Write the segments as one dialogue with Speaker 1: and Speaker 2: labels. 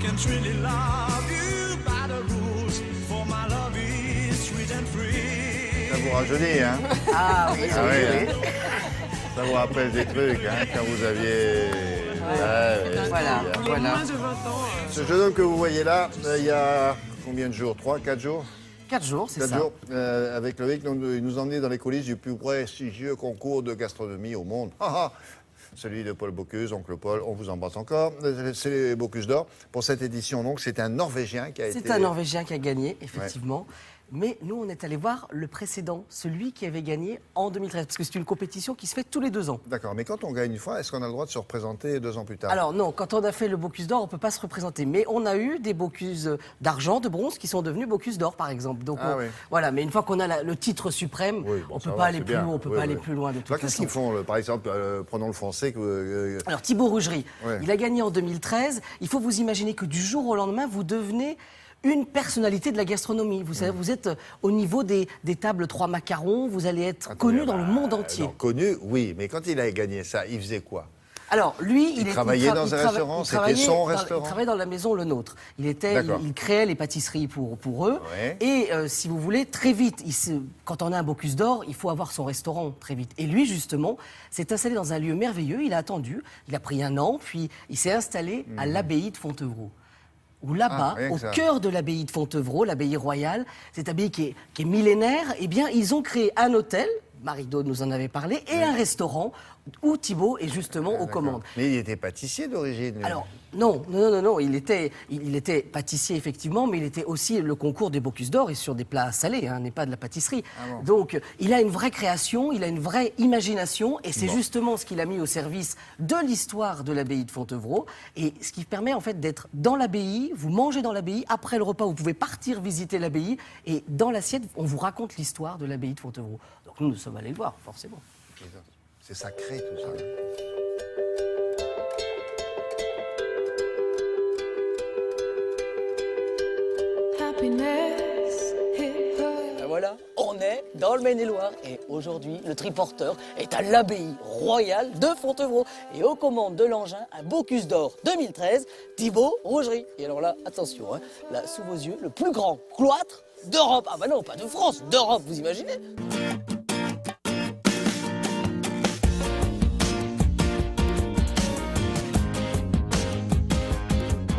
Speaker 1: can't really love you by the rules, for my love is sweet and free.
Speaker 2: Ça vous rajeunit, hein?
Speaker 3: Ah oui,
Speaker 2: Ah oui, hein. Ça vous rappelle des trucs, hein, quand vous aviez...
Speaker 3: Voilà, voilà.
Speaker 4: Moins de 20 ans.
Speaker 2: Ce jeune homme que vous voyez là, il y a combien de jours? 3, 4 jours?
Speaker 3: 4 jours, c'est
Speaker 2: 4
Speaker 3: ça.
Speaker 2: jours. Avec Loïc, il nous emmenait dans les coulisses du plus prestigieux concours de gastronomie au monde. Celui de Paul Bocuse, oncle Paul, on vous embrasse encore. C'est les Bocuse d'Or. Pour cette édition, donc, c'est un Norvégien qui a été...
Speaker 3: C'est un Norvégien qui a gagné, effectivement. Ouais. Mais nous, on est allé voir le précédent, celui qui avait gagné en 2013, parce que c'est une compétition qui se fait tous les 2 ans.
Speaker 2: D'accord, mais quand on gagne une fois, est-ce qu'on a le droit de se représenter 2 ans plus tard?
Speaker 3: Alors non, quand on a fait le Bocuse d'Or, on ne peut pas se représenter. Mais on a eu des Bocuse d'argent, de bronze, qui sont devenus Bocuse d'Or, par exemple. Donc voilà, mais une fois qu'on a le titre suprême, on ne peut pas aller plus loin, on peut pas aller plus loin de toute façon.
Speaker 2: Qu'est-ce qu'ils font, par exemple, prenons le français
Speaker 3: Alors Thibaut Rougerie, il a gagné en 2013. Il faut vous imaginer que du jour au lendemain, vous devenez une personnalité de la gastronomie. Vous savez, vous êtes au niveau des tables 3 macarons, vous allez être connu dans le monde entier.
Speaker 2: Non, connu, oui, mais quand il a gagné ça, il faisait quoi?
Speaker 3: Alors, lui,
Speaker 2: il travaillait dans un restaurant, c'était son restaurant.
Speaker 3: Il travaillait dans la maison Le Nôtre. Il créait les pâtisseries pour eux. Ouais. Et si vous voulez, très vite, quand on a un Bocuse d'Or, il faut avoir son restaurant très vite. Et lui, justement, s'est installé dans un lieu merveilleux. Il a attendu, il a pris un an, puis il s'est installé à l'abbaye de Fontevraud. Où là-bas, au cœur de l'abbaye de Fontevraud, l'abbaye royale, cette abbaye qui est millénaire, eh bien, ils ont créé un hôtel, Marie-Do nous en avait parlé, et un restaurant où Thibaut est justement aux commandes.
Speaker 2: Mais il était pâtissier d'origine.
Speaker 3: Alors, non, il était pâtissier effectivement, mais il était aussi le concours des Bocuse d'Or et sur des plats salés, n'est pas de la pâtisserie. Ah bon. Donc, il a une vraie création, il a une vraie imagination, et c'est justement ce qu'il a mis au service de l'histoire de l'abbaye de Fontevraud, et ce qui permet en fait d'être dans l'abbaye, vous mangez dans l'abbaye, après le repas, vous pouvez partir visiter l'abbaye, et dans l'assiette, on vous raconte l'histoire de l'abbaye de Fontevraud. Donc nous sommes allés le voir, forcément.
Speaker 2: C'est sacré tout ça.
Speaker 3: Voilà, on est dans le Maine-et-Loire et aujourd'hui, le triporteur est à l'abbaye royale de Fontevraud et aux commandes de l'engin, un Bocuse d'Or 2013, Thibaut Rougerie. Et alors là, attention, là, sous vos yeux, le plus grand cloître d'Europe. Ah bah non, pas de France, d'Europe, vous imaginez?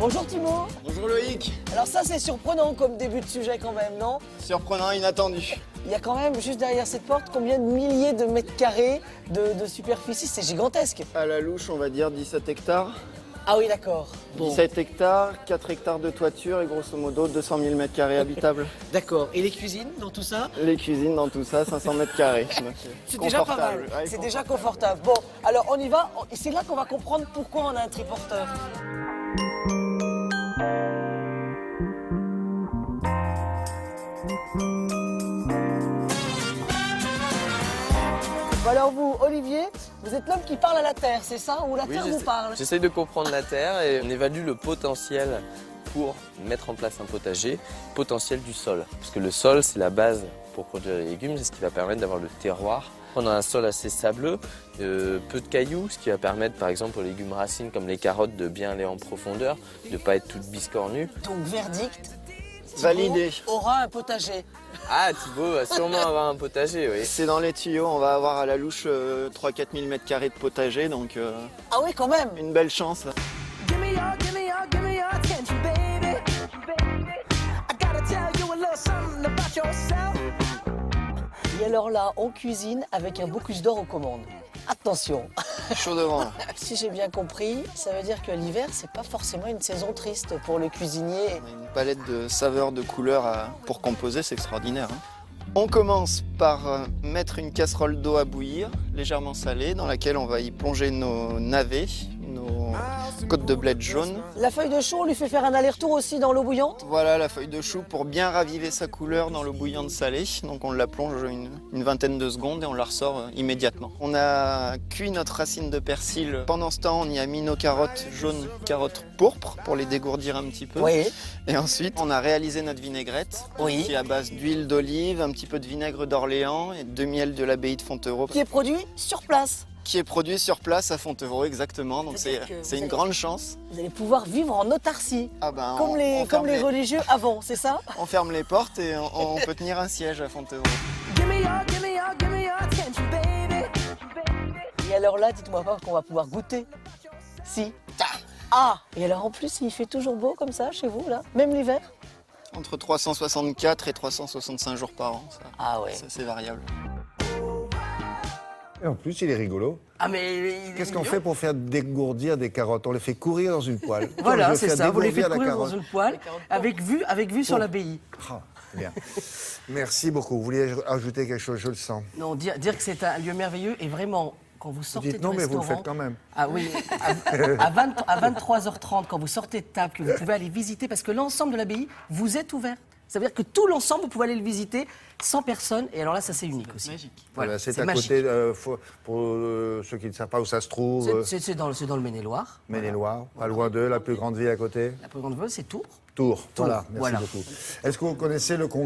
Speaker 3: Bonjour Thibaut.
Speaker 5: Bonjour Loïc.
Speaker 3: Alors ça c'est surprenant comme début de sujet quand même, non?
Speaker 5: Surprenant, inattendu.
Speaker 3: Il y a quand même, juste derrière cette porte, combien de milliers de mètres carrés de superficie? C'est gigantesque.
Speaker 5: À la louche, on va dire 17 hectares.
Speaker 3: Ah oui, d'accord.
Speaker 5: Bon. 17 hectares, 4 hectares de toiture et grosso modo 200 000 mètres carrés habitables.
Speaker 3: D'accord. Et les cuisines dans tout ça?
Speaker 5: Les cuisines dans tout ça, 500 mètres carrés.
Speaker 3: C'est déjà pas mal. C'est déjà confortable. Bon, alors on y va. C'est là qu'on va comprendre pourquoi on a un triporteur. Alors vous, Olivier, vous êtes l'homme qui parle à la Terre, c'est ça? Ou la Terre vous parle?
Speaker 6: J'essaye de comprendre la Terre et on évalue le potentiel pour mettre en place un potager, potentiel du sol. Parce que le sol, c'est la base pour produire les légumes, c'est ce qui va permettre d'avoir le terroir. On a un sol assez sableux, peu de cailloux, ce qui va permettre par exemple aux légumes racines comme les carottes de bien aller en profondeur, de ne pas être toutes biscornues.
Speaker 3: Donc verdict,
Speaker 5: validé.
Speaker 3: Aura un potager.
Speaker 6: Ah, Thibaut va sûrement avoir un potager, oui.
Speaker 5: C'est dans les tuyaux, on va avoir à la louche 3-4 000 mètres carrés de potager, donc
Speaker 3: ah oui, quand même.
Speaker 5: Une belle chance.
Speaker 3: Et alors là, on cuisine avec un Bocuse d'Or aux commandes. Attention.
Speaker 5: Chaud devant.
Speaker 3: Si j'ai bien compris, ça veut dire que l'hiver, c'est pas forcément une saison triste pour le cuisinier.
Speaker 5: On a une palette de saveurs, de couleurs pour composer, c'est extraordinaire. On commence par mettre une casserole d'eau à bouillir, légèrement salée, dans laquelle on va y plonger nos navets, nos côtes de bled jaune.
Speaker 3: La feuille de chou, on lui fait faire un aller-retour aussi dans l'eau bouillante?
Speaker 5: Voilà, la feuille de chou pour bien raviver sa couleur dans l'eau bouillante salée. Donc on la plonge une vingtaine de secondes et on la ressort immédiatement. On a cuit notre racine de persil. Pendant ce temps, on y a mis nos carottes jaunes, carottes pourpres pour les dégourdir un petit peu.
Speaker 3: Oui.
Speaker 5: Et ensuite, on a réalisé notre vinaigrette qui est à base d'huile d'olive, un petit peu de vinaigre d'Orléans et de miel de l'abbaye de Fontevraud.
Speaker 3: Qui est produit sur place.
Speaker 5: qui est produit sur place à Fontevraud, exactement. Donc c'est une grande chance.
Speaker 4: Vous allez pouvoir vivre en autarcie,
Speaker 5: Ah ben,
Speaker 4: comme les religieux avant, c'est ça?
Speaker 5: On ferme les portes et on peut tenir un siège à Fontevraud.
Speaker 4: Et alors là, dites-moi pas qu'on va pouvoir goûter. Si. Ah! Et alors en plus, il fait toujours beau comme ça chez vous, là? Même l'hiver?
Speaker 5: Entre 364 et 365 jours par an. Ça,
Speaker 4: Ah ouais.
Speaker 5: ça, c'est variable.
Speaker 2: Et en plus, il est rigolo.
Speaker 3: Ah, mais
Speaker 2: Qu'est-ce qu'on fait pour faire dégourdir des carottes? On les fait courir dans une poêle.
Speaker 3: Voilà,
Speaker 2: Je vais
Speaker 3: c'est
Speaker 2: faire
Speaker 3: ça. Vous les
Speaker 2: dégourdir
Speaker 3: faites
Speaker 2: la
Speaker 3: courir dans
Speaker 2: carotte.
Speaker 3: une poêle avec vue sur l'abbaye.
Speaker 2: Ah, bien. Merci beaucoup. Vous vouliez ajouter quelque chose? Je le sens.
Speaker 3: Non, dire que c'est un lieu merveilleux et vraiment, quand vous sortez
Speaker 2: Dites
Speaker 3: du
Speaker 2: non, mais
Speaker 3: restaurant...
Speaker 2: vous le faites quand même.
Speaker 3: Ah oui, à 23h30, quand vous sortez de table, que vous pouvez aller visiter, parce que l'ensemble de l'abbaye, vous êtes ouvert. Ça veut dire que tout l'ensemble, vous pouvez aller le visiter sans personne. Et alors là, ça, c'est unique aussi.
Speaker 5: Magique.
Speaker 2: Voilà, c'est à
Speaker 3: magique.
Speaker 2: côté, pour ceux qui ne savent pas où ça se trouve,
Speaker 3: C'est dans le Maine-et-Loire.
Speaker 2: Maine-et-Loire, pas loin d'eux, la plus grande ville à côté.
Speaker 3: La plus grande ville, c'est Tours.
Speaker 2: Tours, voilà, merci
Speaker 3: voilà.
Speaker 2: beaucoup. Est-ce que vous connaissez le congrès